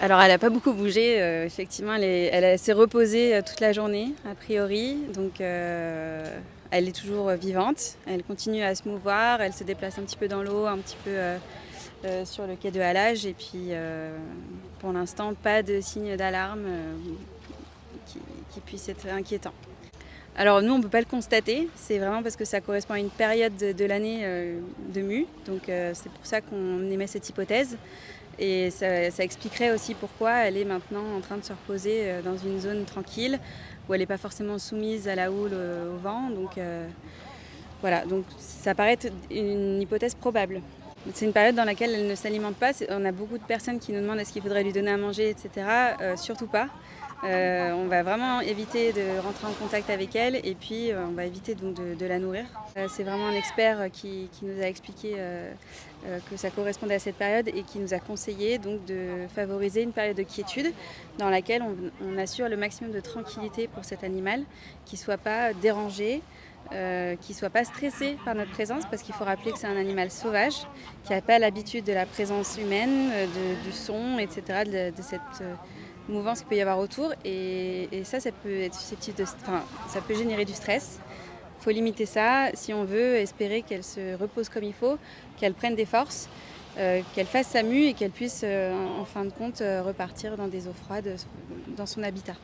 Alors elle n'a pas beaucoup bougé, effectivement elle s'est reposée toute la journée a priori, donc elle est toujours vivante, elle continue à se mouvoir, elle se déplace un petit peu dans l'eau, un petit peu sur le quai de halage et puis pour l'instant pas de signe d'alarme qui, qui puisse être inquiétant. Alors nous on ne peut pas le constater, c'est vraiment parce que ça correspond à une période de l'année de mue, donc c'est pour ça qu'on émet cette hypothèse. Et ça expliquerait aussi pourquoi elle est maintenant en train de se reposer dans une zone tranquille, où elle n'est pas forcément soumise à la houle, au vent. Donc voilà, donc ça paraît être une hypothèse probable. C'est une période dans laquelle elle ne s'alimente pas. On a beaucoup de personnes qui nous demandent est-ce qu'il faudrait lui donner à manger, etc. Surtout pas. On va vraiment éviter de rentrer en contact avec elle et puis on va éviter donc de la nourrir. C'est vraiment un expert qui nous a expliqué que ça correspondait à cette période et qui nous a conseillé donc de favoriser une période de quiétude dans laquelle on assure le maximum de tranquillité pour cet animal, qu'il ne soit pas dérangé, qu'il ne soit pas stressé par notre présence, parce qu'il faut rappeler que c'est un animal sauvage qui n'a pas l'habitude de la présence humaine, du son, etc., de cette mouvance qu'il peut y avoir autour. Et ça peut être susceptible ça peut générer du stress. Il faut limiter ça si on veut espérer qu'elle se repose comme il faut, qu'elle prenne des forces, qu'elle fasse sa mue et qu'elle puisse en fin de compte repartir dans des eaux froides, dans son habitat.